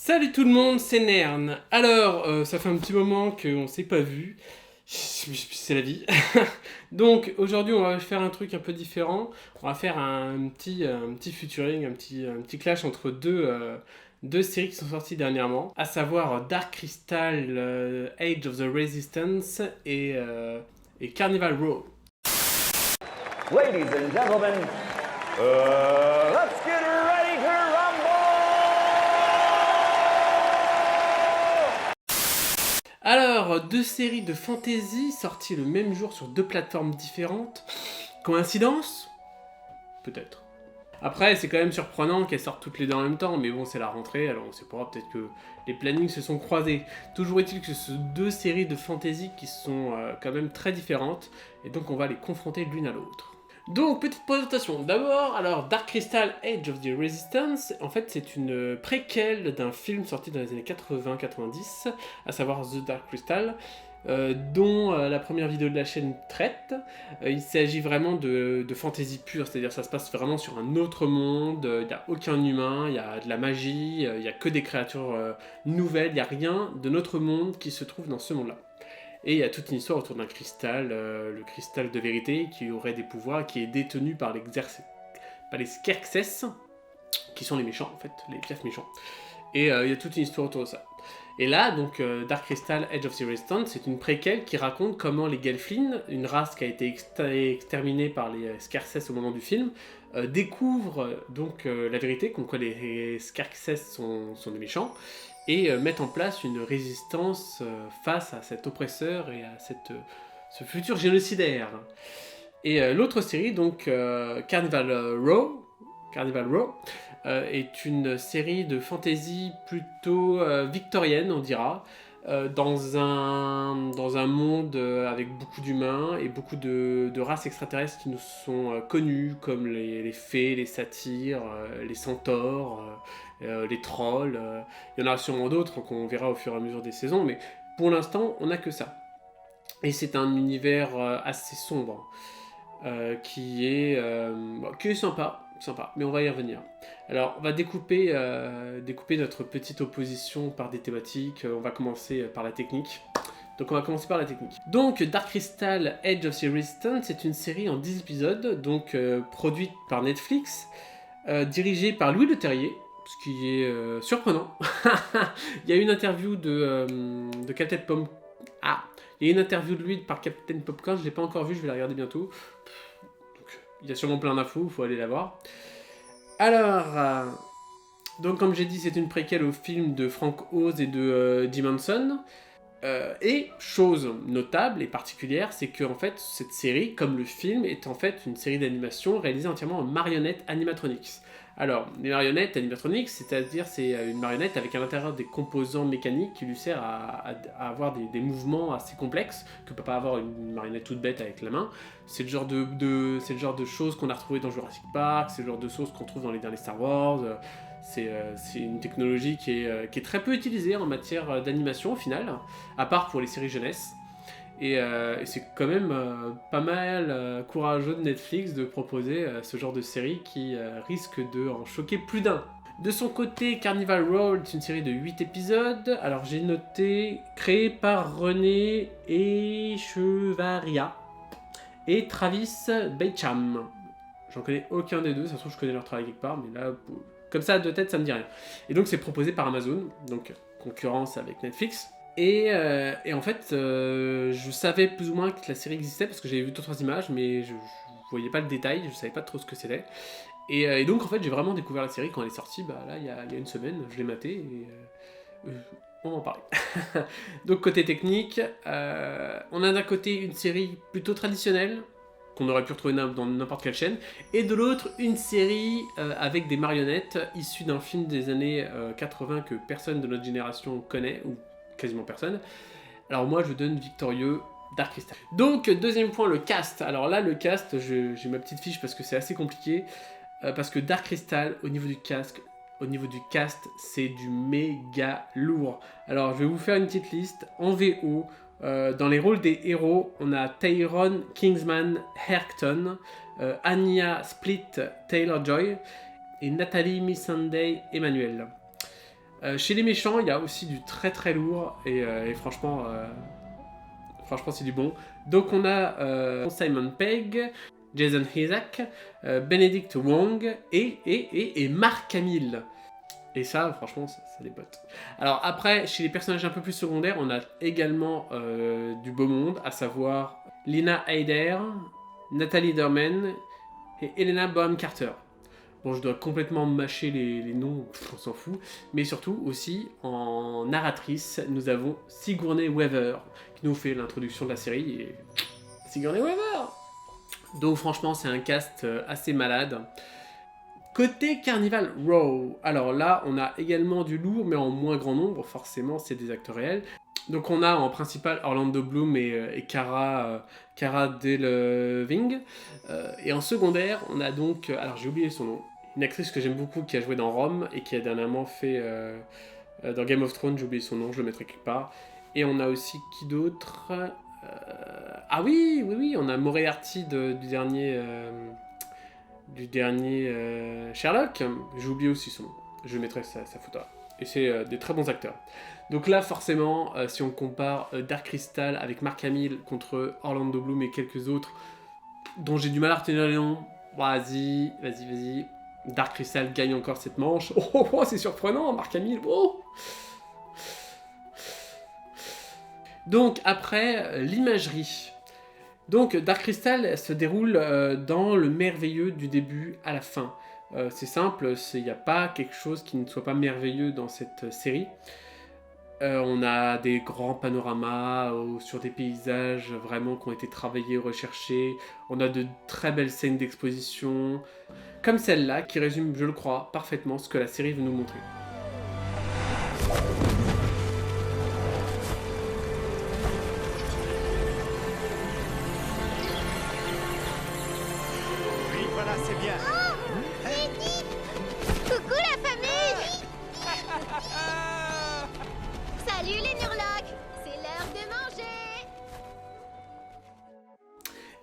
Salut tout le monde, c'est Nern. Alors, ça fait un petit moment qu'on s'est pas vu. C'est la vie. Donc, aujourd'hui, on va faire un truc un peu différent. On va faire un petit featuring, un petit clash entre deux séries qui sont sorties dernièrement, à savoir Dark Crystal, Age of the Resistance et Carnival Row. Ladies and gentlemen, let's get ready to rumble! Alors, deux séries de fantasy sorties le même jour sur deux plateformes différentes. Coïncidence? Peut-être. Après, c'est quand même surprenant qu'elles sortent toutes les deux en même temps, mais bon, c'est la rentrée, alors on sait pas, peut-être que les plannings se sont croisés. Toujours est-il que ce sont deux séries de fantasy qui sont quand même très différentes, et donc on va les confronter l'une à l'autre. Donc, petite présentation. D'abord, alors, Dark Crystal Age of the Resistance, en fait, c'est une préquelle d'un film sorti dans les années 80-90, à savoir The Dark Crystal, dont la première vidéo de la chaîne traite. Il s'agit vraiment de fantasy pure, c'est-à-dire ça se passe vraiment sur un autre monde, il n'y a aucun humain, il y a de la magie, il n'y a que des créatures nouvelles, il n'y a rien de notre monde qui se trouve dans ce monde-là. Et il y a toute une histoire autour d'un cristal, le cristal de vérité, qui aurait des pouvoirs, qui est détenu par les Skeksis, qui sont les méchants en fait, les piafs méchants. Et il y a toute une histoire autour de ça. Et là, donc, Dark Crystal Age of the Resistance, c'est une préquelle qui raconte comment les Gelflin, une race qui a été exterminée par les Skeksis au moment du film, découvrent donc la vérité, comme quoi les Skeksis sont des méchants, et mettent en place une résistance face à cet oppresseur et à ce futur génocidaire. Et l'autre série, donc Carnival Row, est une série de fantasy plutôt victorienne, on dira, dans un monde avec beaucoup d'humains et beaucoup de races extraterrestres qui nous sont connues, comme les fées, les satyres, les centaures, les trolls. Il y en a sûrement d'autres qu'on verra au fur et à mesure des saisons, mais pour l'instant, on n'a que ça. Et c'est un univers assez sombre, qui est sympa, mais on va y revenir. Alors, on va découper notre petite opposition par des thématiques. On va commencer par la technique. Donc on va commencer par la technique. Donc Dark Crystal Age of the Resistance, c'est une série en 10 épisodes, donc produite par Netflix, dirigée par Louis Leterrier, ce qui est surprenant. Il y a une interview de Captain Pom... Ah, il y a une interview de lui par Captain Popcorn, je ne l'ai pas encore vue, je vais la regarder bientôt. Donc, il y a sûrement plein d'infos, il faut aller la voir. Alors, donc comme j'ai dit, c'est une préquelle au film de Frank Oz et de Jim Henson. Et chose notable et particulière, c'est que en fait, cette série, comme le film, est en fait une série d'animation réalisée entièrement en marionnettes animatronics. Alors, les marionnettes animatronics, c'est-à-dire c'est une marionnette avec à l'intérieur des composants mécaniques qui lui sert à avoir des mouvements assez complexes que peut pas avoir une marionnette toute bête avec la main. C'est le genre c'est le genre de choses qu'on a retrouvé dans Jurassic Park, c'est le genre de choses qu'on trouve dans les derniers Star Wars. C'est une technologie qui est très peu utilisée en matière d'animation au final, à part pour les séries jeunesse. Et c'est quand même pas mal courageux de Netflix de proposer ce genre de série qui risque de en choquer plus d'un. De son côté, Carnival Row est une série de 8 épisodes. Alors j'ai noté, créée par René Echevarria et Travis Beecham. J'en connais aucun des deux, ça se trouve je connais leur travail quelque part, mais là, comme ça de tête, ça me dit rien. Et donc c'est proposé par Amazon, donc concurrence avec Netflix. Et en fait, je savais plus ou moins que la série existait parce que j'avais vu 2-3 images, mais je voyais pas le détail, je savais pas trop ce que c'était. Et donc en fait, j'ai vraiment découvert la série quand elle est sortie, bah là, il y a une semaine, je l'ai matée et on va en parler. Donc côté technique, on a d'un côté une série plutôt traditionnelle, qu'on aurait pu retrouver dans n'importe quelle chaîne, et de l'autre, une série avec des marionnettes issues d'un film des années 80 que personne de notre génération connaît, ou quasiment personne. Alors moi, je donne victorieux Dark Crystal. Donc, deuxième point, le cast. Alors là, le cast, j'ai ma petite fiche parce que c'est assez compliqué, parce que Dark Crystal, au niveau du cast, c'est du méga lourd. Alors, je vais vous faire une petite liste en VO. Dans les rôles des héros, on a Tyrone Kingsman Hercton, Anya Split Taylor-Joy et Nathalie Missandei Emmanuel. Chez les méchants, il y a aussi du très très lourd et franchement, c'est du bon. Donc on a Simon Pegg, Jason Isaac, Benedict Wong et Mark Hamill. Et ça, franchement, ça dépote. Alors après, chez les personnages un peu plus secondaires, on a également du beau monde, à savoir Lina Headey, Nathalie Dorman et Helena Bonham Carter. Bon, je dois complètement mâcher les noms, on s'en fout. Mais surtout, aussi, en narratrice, nous avons Sigourney Weaver, qui nous fait l'introduction de la série. Et Sigourney Weaver! Donc franchement, c'est un cast assez malade. Côté Carnival Row, alors là, on a également du lourd, mais en moins grand nombre, forcément, c'est des acteurs réels. Donc on a en principal Orlando Bloom et Cara Delevingne. Et en secondaire, on a donc, alors j'ai oublié son nom, une actrice que j'aime beaucoup qui a joué dans Rome et qui a dernièrement fait dans Game of Thrones, j'ai oublié son nom, je le mettrai quelque part. Et on a aussi qui d'autre Ah oui, on a Moriarty du dernier Sherlock. J'ai oublié aussi son nom, je mettrai sa photo. Et c'est des très bons acteurs. Donc là, forcément, si on compare Dark Crystal avec Mark Hamill contre Orlando Bloom et quelques autres, dont j'ai du mal à retenir les noms, vas-y. Dark Crystal gagne encore cette manche. Oh, c'est surprenant, Mark Hamill. Oh. Donc après, l'imagerie. Donc Dark Crystal se déroule dans le merveilleux du début à la fin. C'est simple, il n'y a pas quelque chose qui ne soit pas merveilleux dans cette série. On a des grands panoramas sur des paysages vraiment qui ont été travaillés, recherchés. On a de très belles scènes d'exposition, comme celle-là, qui résume, je le crois, parfaitement ce que la série veut nous montrer. Oui, voilà, c'est bien. Coucou la famille. Salut les Nurlocs, c'est l'heure de manger.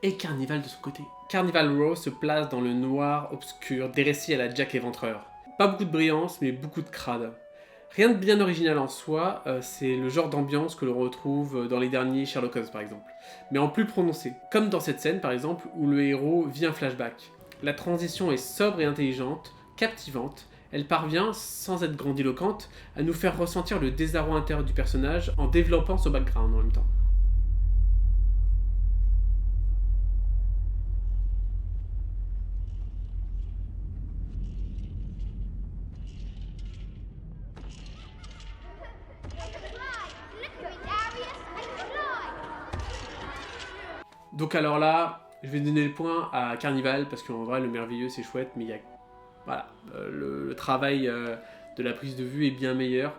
Et Carnival de son côté. Carnival Row se place dans le noir obscur, des récits à la Jack Éventreur. Pas beaucoup de brillance, mais beaucoup de crade. Rien de bien original en soi, c'est le genre d'ambiance que l'on retrouve dans les derniers Sherlock Holmes par exemple, mais en plus prononcé. Comme dans cette scène par exemple, où le héros vit un flashback. La transition est sobre et intelligente, captivante. Elle parvient, sans être grandiloquente, à nous faire ressentir le désarroi intérieur du personnage en développant son background en même temps. Donc alors là, je vais donner le point à Carnival, parce qu'en vrai, le merveilleux c'est chouette, mais il y a... Voilà, le travail de la prise de vue est bien meilleur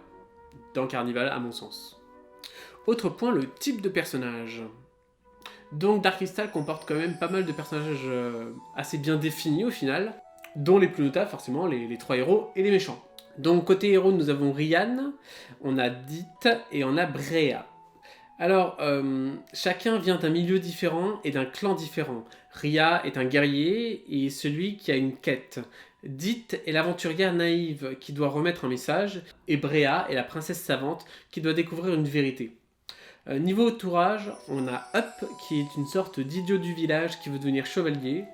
dans Carnival, à mon sens. Autre point, le type de personnage. Donc Dark Crystal comporte quand même pas mal de personnages assez bien définis au final, dont les plus notables forcément, les trois héros et les méchants. Donc côté héros, nous avons Ryan, on a Dit et on a Brea. Alors, chacun vient d'un milieu différent et d'un clan différent. Ria est un guerrier et celui qui a une quête. Dit est l'aventurière naïve qui doit remettre un message, et Brea est la princesse savante qui doit découvrir une vérité. Niveau entourage, on a Up qui est une sorte d'idiot du village qui veut devenir chevalier.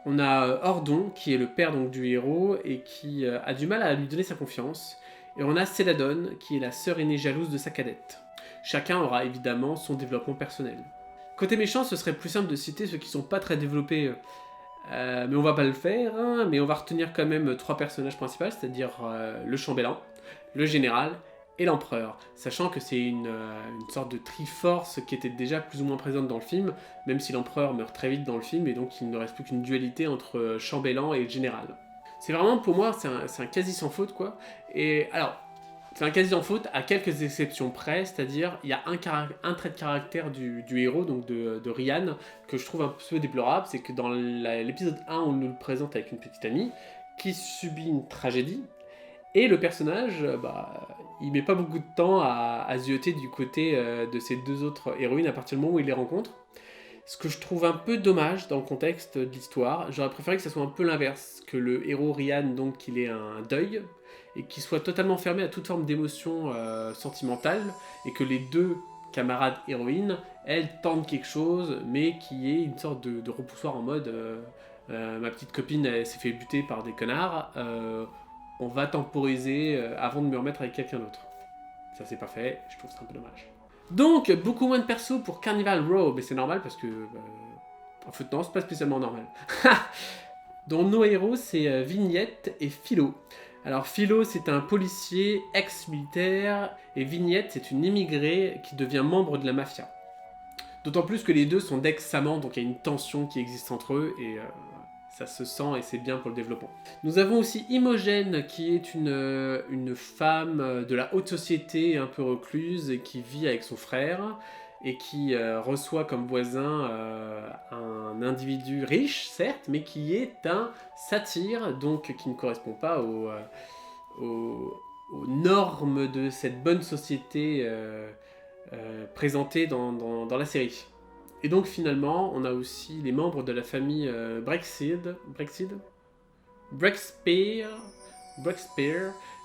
On a Ordon qui est le père donc, du héros et qui a du mal à lui donner sa confiance. Et on a Celadon qui est la sœur aînée jalouse de sa cadette. Chacun aura évidemment son développement personnel. Côté méchant, ce serait plus simple de citer ceux qui sont pas très développés, mais on va pas le faire, hein, mais on va retenir quand même trois personnages principaux, c'est-à-dire le chambellan, le général et l'empereur, sachant que c'est une sorte de triforce qui était déjà plus ou moins présente dans le film, même si l'empereur meurt très vite dans le film, et donc il ne reste plus qu'une dualité entre chambellan et général. C'est vraiment, pour moi, c'est un quasi sans faute, quoi. Et alors, c'est un quasi sans faute à quelques exceptions près, c'est-à-dire il y a un trait de caractère du héros, donc de Ryan, que je trouve un peu déplorable, c'est que dans l'épisode 1, on nous le présente avec une petite amie qui subit une tragédie, et le personnage, il met pas beaucoup de temps à zioter du côté de ces deux autres héroïnes à partir du moment où il les rencontre. Ce que je trouve un peu dommage dans le contexte de l'histoire, j'aurais préféré que ça soit un peu l'inverse, que le héros Ryan, donc, qu'il ait un deuil, et qui soit totalement fermée à toute forme d'émotion sentimentale, et que les deux camarades héroïnes, elles tentent quelque chose, mais qui est une sorte de repoussoir en mode ma petite copine elle s'est fait buter par des connards, on va temporiser avant de me remettre avec quelqu'un d'autre. Ça c'est pas fait, je trouve ça un peu dommage. Donc, beaucoup moins de persos pour Carnival Row, mais c'est normal parce que... en fait, non, c'est pas spécialement normal. Donc, nos héros, c'est Vignette et Philo. Alors, Philo, c'est un policier ex-militaire, et Vignette, c'est une immigrée qui devient membre de la mafia. D'autant plus que les deux sont d'ex-amants, donc il y a une tension qui existe entre eux, et ça se sent et c'est bien pour le développement. Nous avons aussi Imogène, qui est une femme de la haute société, un peu recluse, et qui vit avec son frère, et qui reçoit comme voisin un individu riche, certes, mais qui est un satyre, donc qui ne correspond pas aux normes de cette bonne société présentée dans la série. Et donc finalement, on a aussi les membres de la famille Brexpear,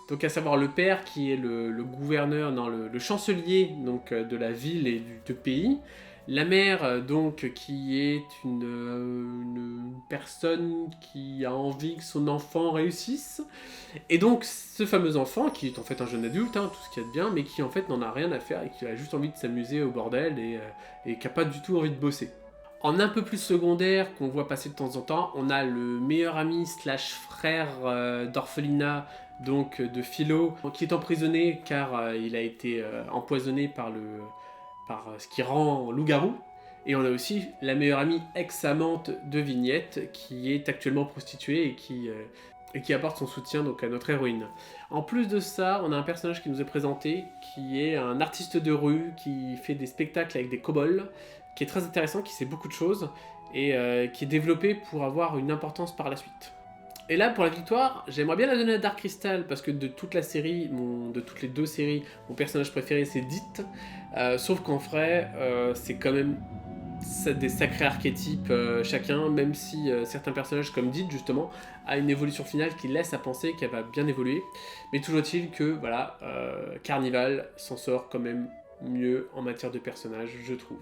donc à savoir le père qui est le gouverneur, non, le chancelier donc, de la ville et du pays, la mère donc qui est une personne qui a envie que son enfant réussisse, et donc ce fameux enfant qui est en fait un jeune adulte, hein, tout ce qu'il y a de bien, mais qui en fait n'en a rien à faire et qui a juste envie de s'amuser au bordel et qui n'a pas du tout envie de bosser. En un peu plus secondaire, qu'on voit passer de temps en temps, on a le meilleur ami slash frère d'orphelinat, donc de Philo, qui est emprisonné car il a été empoisonné par ce qui rend loup-garou. Et on a aussi la meilleure amie ex-amante de Vignette, qui est actuellement prostituée et qui apporte son soutien donc, à notre héroïne. En plus de ça, on a un personnage qui nous est présenté, qui est un artiste de rue, qui fait des spectacles avec des kobolds, qui est très intéressant, qui sait beaucoup de choses, et qui est développé pour avoir une importance par la suite. Et là, pour la victoire, j'aimerais bien la donner à Dark Crystal, parce que de toute la série, de toutes les deux séries, mon personnage préféré c'est Dit, sauf qu'en vrai, c'est quand même des sacrés archétypes chacun, même si certains personnages comme Dit, justement, a une évolution finale qui laisse à penser qu'elle va bien évoluer. Mais toujours est-il que, voilà, Carnival s'en sort quand même mieux en matière de personnages, je trouve.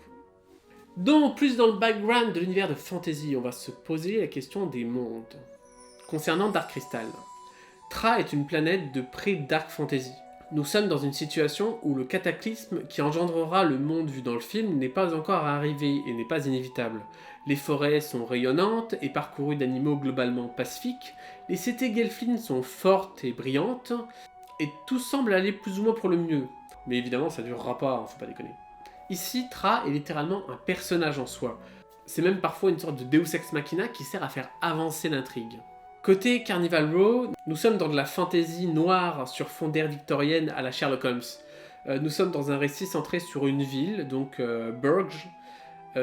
Donc, plus dans le background de l'univers de fantasy, on va se poser la question des mondes. Concernant Dark Crystal, Thra est une planète de pré-dark fantasy. Nous sommes dans une situation où le cataclysme qui engendrera le monde vu dans le film n'est pas encore arrivé et n'est pas inévitable. Les forêts sont rayonnantes et parcourues d'animaux globalement pacifiques, les cités Gelflin sont fortes et brillantes, et tout semble aller plus ou moins pour le mieux. Mais évidemment, ça durera pas, hein, faut pas déconner. Ici, Thra est littéralement un personnage en soi. C'est même parfois une sorte de Deus Ex Machina qui sert à faire avancer l'intrigue. Côté Carnival Row, nous sommes dans de la fantasy noire sur fond d'ère victorienne à la Sherlock Holmes. Nous sommes dans un récit centré sur une ville, donc Burge,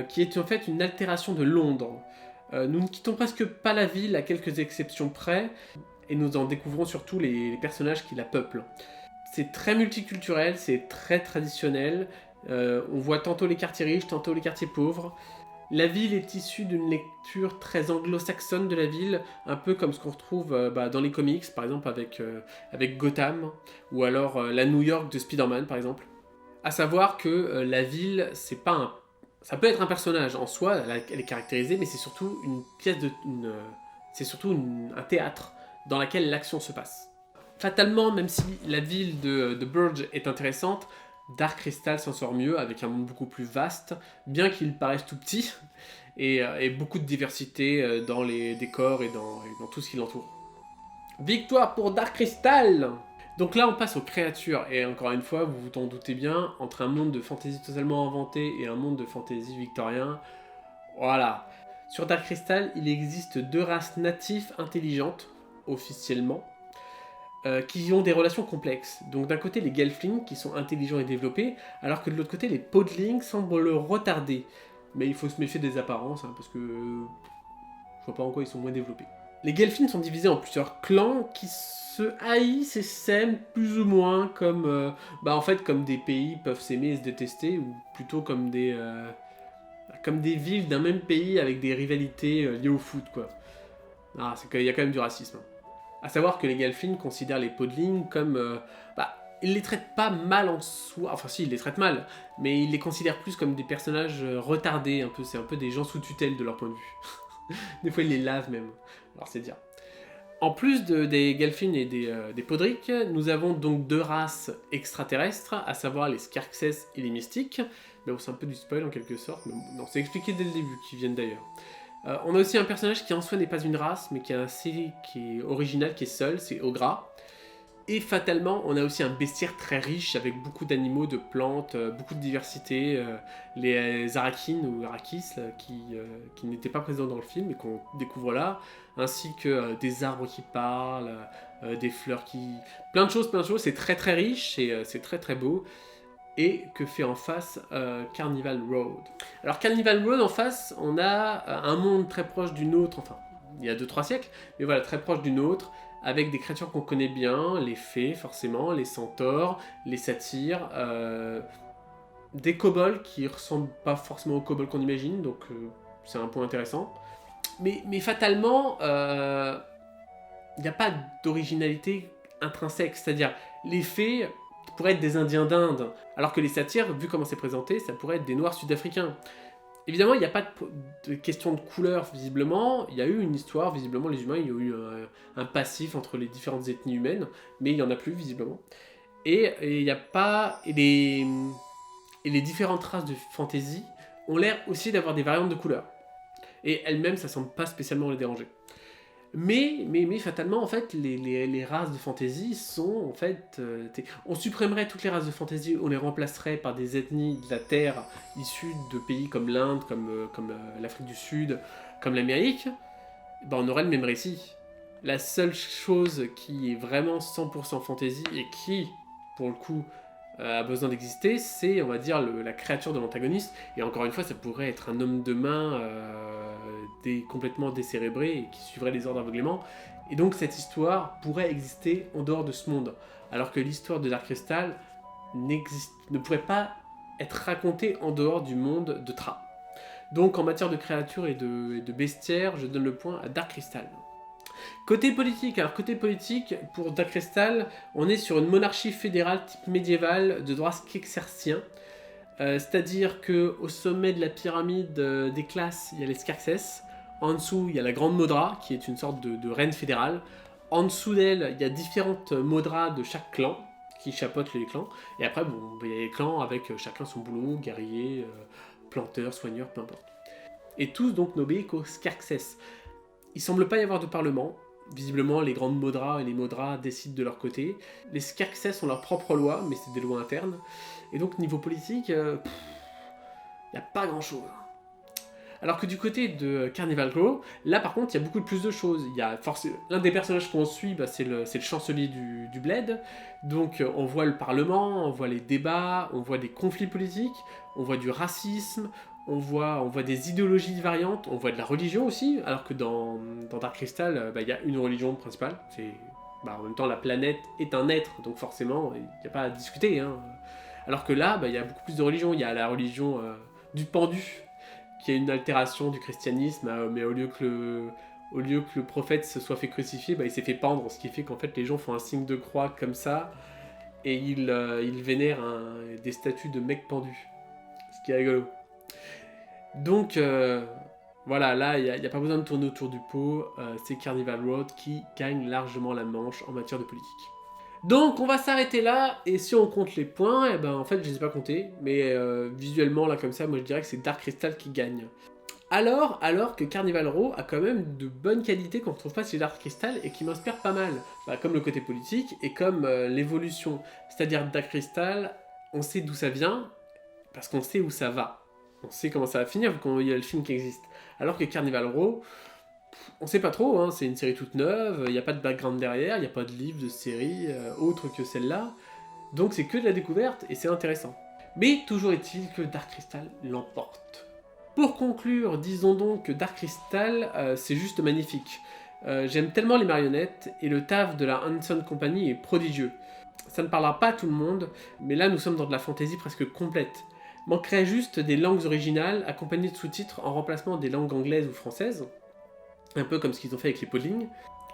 qui est en fait une altération de Londres. Nous ne quittons presque pas la ville à quelques exceptions près, et nous en découvrons surtout les personnages qui la peuplent. C'est très multiculturel, c'est très traditionnel, on voit tantôt les quartiers riches, tantôt les quartiers pauvres. La ville est issue d'une lecture très anglo-saxonne de la ville, un peu comme ce qu'on retrouve dans les comics, par exemple avec Gotham, ou alors la New York de Spider-Man, par exemple. À savoir que la ville, c'est pas un... Ça peut être un personnage en soi, elle est caractérisée, mais c'est surtout une pièce de... C'est surtout un théâtre dans lequel l'action se passe. Fatalement, même si la ville de Burge est intéressante, Dark Crystal s'en sort mieux avec un monde beaucoup plus vaste, bien qu'il paraisse tout petit, et beaucoup de diversité dans les décors et dans tout ce qui l'entoure. Victoire pour Dark Crystal! Donc là on passe aux créatures, et encore une fois, vous vous en doutez bien, entre un monde de fantasy totalement inventé et un monde de fantasy victorien, voilà. Sur Dark Crystal, il existe 2 races natives intelligentes, officiellement, qui ont des relations complexes. Donc d'un côté les Gelflings qui sont intelligents et développés, alors que de l'autre côté les Podlings semblent le retarder. Mais il faut se méfier des apparences, hein, parce que je vois pas en quoi ils sont moins développés. Les Gelflings sont divisés en plusieurs clans qui se haïssent et s'aiment plus ou moins comme, en fait comme des pays peuvent s'aimer et se détester, ou plutôt comme des villes d'un même pays avec des rivalités liées au foot, quoi. Ah, c'est qu'il y a quand même du racisme. À savoir que les Gelflings considèrent les Podlings comme... ils les traitent pas mal en soi, enfin si, ils les traitent mal, mais ils les considèrent plus comme des personnages retardés, un peu, c'est un peu des gens sous tutelle de leur point de vue. Des fois ils les lavent même, alors c'est dire. En plus des Gelflings et des Podrick, nous avons donc 2 races extraterrestres, à savoir les Skeksis et les Mystiques. Mais bon, c'est un peu du spoil en quelque sorte, mais non, c'est expliqué dès le début, qui viennent d'ailleurs. On a aussi un personnage qui en soi n'est pas une race, mais qui est original, qui est seul, c'est Ogra. Et fatalement, on a aussi un bestiaire très riche, avec beaucoup d'animaux, de plantes, beaucoup de diversité. Les Arakins ou Arakis, là, qui n'étaient pas présents dans le film, et qu'on découvre là, ainsi que des arbres qui parlent, des fleurs qui... Plein de choses, c'est très très riche, et c'est très très beau. Et que fait en face Carnival Road. Alors Carnival Road en face, on a un monde très proche du nôtre, enfin il y a 2-3 siècles, mais voilà, très proche du nôtre, avec des créatures qu'on connaît bien, les fées forcément, les centaures, les satyres, des kobolds qui ressemblent pas forcément aux kobolds qu'on imagine, donc c'est un point intéressant. Mais fatalement, il n'y a pas d'originalité intrinsèque, c'est-à-dire les fées pourraient être des Indiens d'Inde, alors que les satyres, vu comment c'est présenté, ça pourrait être des Noirs sud-africains. Évidemment, il n'y a pas de question de couleur, visiblement. Il y a eu une histoire, visiblement, les humains, il y a eu un passif entre les différentes ethnies humaines, mais il n'y en a plus, visiblement. Et il n'y a pas... Et les différentes races de fantasy ont l'air aussi d'avoir des variantes de couleurs. Et elles-mêmes, ça semble pas spécialement les déranger. Mais fatalement, en fait, les races de fantasy sont, en fait... on supprimerait toutes les races de fantasy, on les remplacerait par des ethnies de la Terre issues de pays comme l'Inde, comme l'Afrique du Sud, comme l'Amérique, ben on aurait le même récit. La seule chose qui est vraiment 100% fantasy, et qui, pour le coup, a besoin d'exister, c'est, on va dire, la créature de l'antagoniste. Et encore une fois, ça pourrait être un homme de main complètement décérébré et qui suivrait les ordres aveuglément. Et donc cette histoire pourrait exister en dehors de ce monde. Alors que l'histoire de Dark Crystal ne pourrait pas être racontée en dehors du monde de Thra. Donc en matière de créatures et de bestiaires, je donne le point à Dark Crystal. Côté politique, pour Dark Crystal, on est sur une monarchie fédérale type médiévale de droit skeksersien. C'est-à-dire qu'au sommet de la pyramide des classes, il y a les Skeksis. En dessous, il y a la Grande Maudra, qui est une sorte de reine fédérale. En dessous d'elle, il y a différentes Maudras de chaque clan, qui chapeautent les clans. Et après, bon, il y a les clans avec chacun son boulot, guerrier, planteur, soigneur, peu importe. Et tous donc n'obéissent qu'aux Skeksis. Il semble pas y avoir de parlement. Visiblement, les grandes Maudras et les Maudras décident de leur côté. Les Skeksis ont leurs propres lois, mais c'est des lois internes. Et donc, niveau politique, il n'y a pas grand-chose. Alors que du côté de Carnival Row, là par contre, il y a beaucoup plus de choses. Il y a l'un des personnages qu'on suit, c'est le chancelier du Bled. Donc on voit le Parlement, on voit les débats, on voit des conflits politiques, on voit du racisme, on voit des idéologies variantes, on voit de la religion aussi, alors que dans Dark Crystal, il y a une religion principale. En même temps, la planète est un être, donc forcément, il n'y a pas à discuter. Hein. Alors que là, il y a beaucoup plus de religions. Il y a la religion du pendu, qui est une altération du christianisme, mais au lieu que le prophète se soit fait crucifier, il s'est fait pendre, ce qui fait qu'en fait les gens font un signe de croix comme ça, et ils vénèrent des statues de mecs pendus. Ce qui est rigolo. Donc, voilà, là, il n'y a pas besoin de tourner autour du pot, c'est Carnival Road qui gagne largement la manche en matière de politique. Donc on va s'arrêter là, et si on compte les points, en fait je les ai pas comptés, mais visuellement là comme ça, moi je dirais que c'est Dark Crystal qui gagne. Alors que Carnival Row a quand même de bonnes qualités qu'on ne retrouve pas chez Dark Crystal et qui m'inspirent pas mal, comme le côté politique et comme l'évolution. C'est-à-dire Dark Crystal, on sait d'où ça vient, parce qu'on sait où ça va. On sait comment ça va finir vu qu'il y a le film qui existe. Alors que Carnival Row, on sait pas trop, hein, c'est une série toute neuve, il n'y a pas de background derrière, il n'y a pas de livre, de série, autre que celle-là, donc c'est que de la découverte, et c'est intéressant. Mais toujours est-il que Dark Crystal l'emporte. Pour conclure, disons donc que Dark Crystal, c'est juste magnifique. J'aime tellement les marionnettes, et le taf de la Hanson Company est prodigieux. Ça ne parlera pas à tout le monde, mais là nous sommes dans de la fantasy presque complète. Manquerait juste des langues originales, accompagnées de sous-titres en remplacement des langues anglaises ou françaises, un peu comme ce qu'ils ont fait avec les Podlings.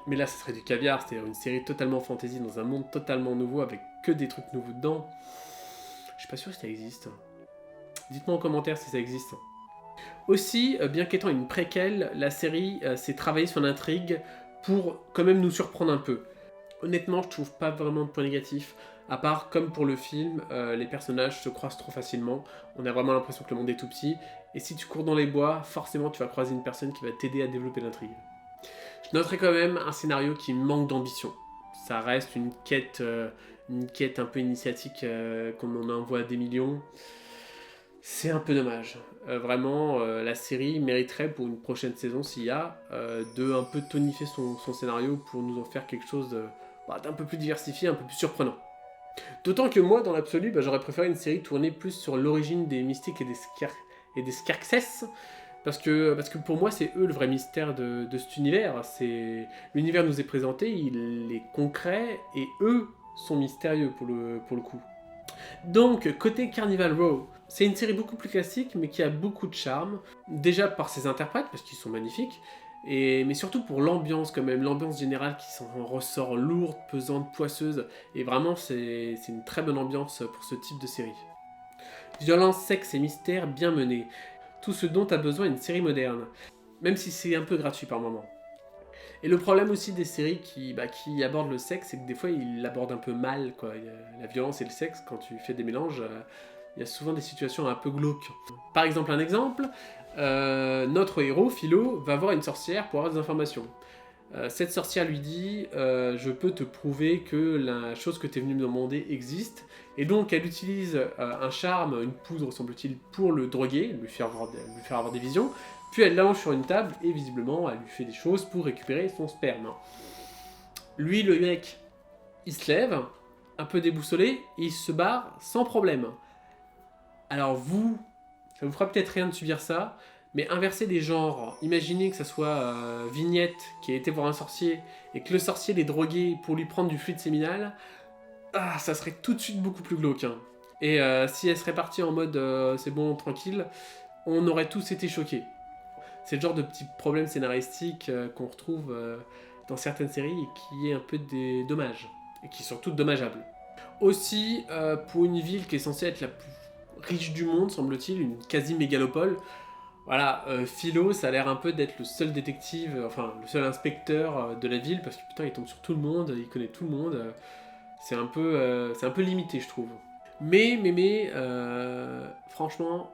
Mais là, ça serait du caviar, c'est-à-dire une série totalement fantasy dans un monde totalement nouveau avec que des trucs nouveaux dedans. Je suis pas sûr que ça existe. Dites-moi en commentaire si ça existe. Aussi, bien qu'étant une préquelle, la série s'est travaillée sur l'intrigue pour quand même nous surprendre un peu. Honnêtement, je trouve pas vraiment de point négatif, à part, comme pour le film, les personnages se croisent trop facilement, on a vraiment l'impression que le monde est tout petit, et si tu cours dans les bois, forcément tu vas croiser une personne qui va t'aider à développer l'intrigue. Je noterai quand même un scénario qui manque d'ambition. Ça reste une quête un peu initiatique qu'on en envoie des millions. C'est un peu dommage. Vraiment, la série mériterait pour une prochaine saison, s'il y a, de un peu tonifier son scénario pour nous en faire quelque chose d'un peu plus diversifié, un peu plus surprenant. D'autant que moi, dans l'absolu, j'aurais préféré une série tournée plus sur l'origine des mystiques et des Scarxes, parce que pour moi, c'est eux le vrai mystère de cet univers. L'univers nous est présenté, il est concret, et eux sont mystérieux pour le coup. Donc, côté Carnival Row, c'est une série beaucoup plus classique, mais qui a beaucoup de charme. Déjà par ses interprètes, parce qu'ils sont magnifiques, mais surtout pour l'ambiance quand même, l'ambiance générale qui s'en ressort lourde, pesante, poisseuse, et vraiment c'est une très bonne ambiance pour ce type de série. Violence, sexe et mystère bien menés, tout ce dont a besoin une série moderne, même si c'est un peu gratuit par moment. Et le problème aussi des séries qui abordent le sexe, c'est que des fois ils l'abordent un peu mal, quoi. La violence et le sexe, quand tu fais des mélanges, il y a souvent des situations un peu glauques. Par exemple, notre héros, Philo, va voir une sorcière pour avoir des informations. Cette sorcière lui dit « Je peux te prouver que la chose que tu es venu me demander existe ». Et donc elle utilise un charme, une poudre semble-t-il, pour le droguer, lui faire avoir des visions. Puis elle l'allonge sur une table et visiblement elle lui fait des choses pour récupérer son sperme. Lui, le mec, il se lève, un peu déboussolé, et il se barre sans problème. Alors ça vous fera peut-être rien de subir ça, mais inverser des genres, imaginez que ça soit Vignette qui a été voir un sorcier et que le sorcier l'ait drogué pour lui prendre du fluide séminal, ça serait tout de suite beaucoup plus glauque. Hein. Et si elle serait partie en mode c'est bon, tranquille, on aurait tous été choqués. C'est le genre de petit problème scénaristique qu'on retrouve dans certaines séries et qui est un peu dommage, et qui est surtout dommageable. Aussi, pour une ville qui est censée être la plus riche du monde, semble-t-il, une quasi-mégalopole, voilà, Philo, ça a l'air un peu d'être le seul détective, le seul inspecteur de la ville, parce que putain, il tombe sur tout le monde, il connaît tout le monde, c'est un peu limité, je trouve. Mais, franchement,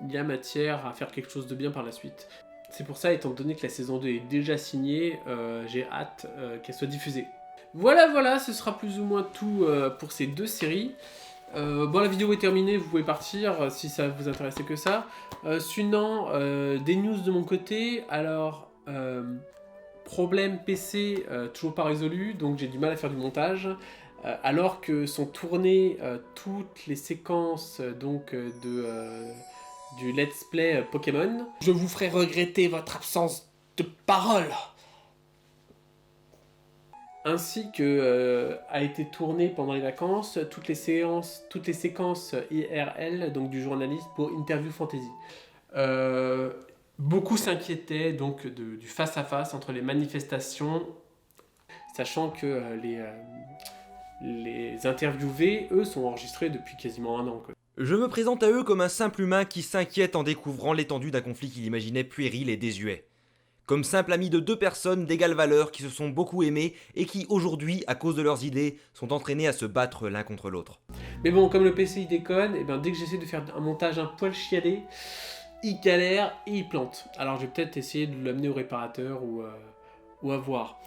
il y a matière à faire quelque chose de bien par la suite. C'est pour ça, étant donné que la saison 2 est déjà signée, j'ai hâte qu'elle soit diffusée. Voilà, ce sera plus ou moins tout pour ces deux séries. La vidéo est terminée, vous pouvez partir si ça vous intéressait que ça. Sinon, des news de mon côté. Alors, problème PC toujours pas résolu, donc j'ai du mal à faire du montage. Alors que sont tournées toutes les séquences du let's play Pokémon. Je vous ferai regretter votre absence de parole. Ainsi que a été tourné pendant les vacances toutes les séquences IRL, donc du journaliste pour Interview Fantasy. Beaucoup s'inquiétaient donc du face-à-face entre les manifestations, sachant que les interviewés, eux, sont enregistrés depuis quasiment un an. Quoi. Je me présente à eux comme un simple humain qui s'inquiète en découvrant l'étendue d'un conflit qu'il imaginait puéril et désuet. Comme simple ami de deux personnes d'égale valeur qui se sont beaucoup aimées et qui aujourd'hui, à cause de leurs idées, sont entraînés à se battre l'un contre l'autre. Mais bon, comme le PC il déconne, et dès que j'essaie de faire un montage un poil chiadé, il galère et il plante. Alors je vais peut-être essayer de l'amener au réparateur ou à voir.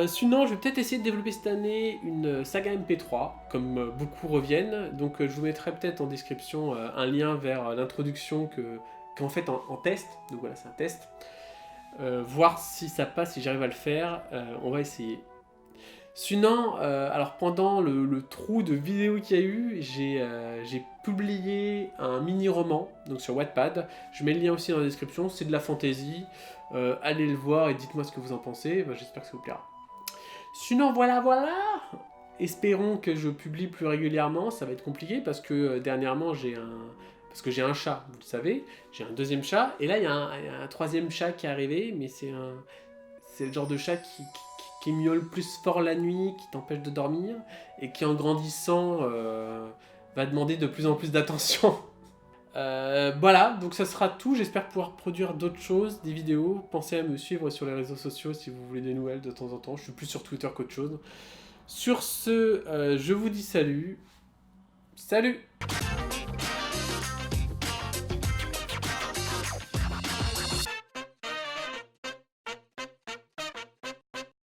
Sinon, je vais peut-être essayer de développer cette année une saga MP3, comme beaucoup reviennent. Donc je vous mettrai peut-être en description un lien vers l'introduction qu'en fait en test. Donc voilà, c'est un test. Voir si ça passe, si j'arrive à le faire, on va essayer. Sinon, alors pendant le trou de vidéos qu'il y a eu, j'ai publié un mini-roman donc sur Wattpad. Je mets le lien aussi dans la description, c'est de la fantasy. Allez le voir et dites-moi ce que vous en pensez, j'espère que ça vous plaira. Sinon, voilà. Espérons que je publie plus régulièrement, ça va être compliqué parce que dernièrement j'ai un chat, vous le savez, j'ai un deuxième chat, et là il y a un troisième chat qui est arrivé, mais c'est le genre de chat qui miaule plus fort la nuit, qui t'empêche de dormir, et qui en grandissant va demander de plus en plus d'attention. Voilà, donc ça sera tout. J'espère pouvoir produire d'autres choses, des vidéos. Pensez à me suivre sur les réseaux sociaux si vous voulez des nouvelles de temps en temps. Je suis plus sur Twitter qu'autre chose. Sur ce, je vous dis salut. Salut!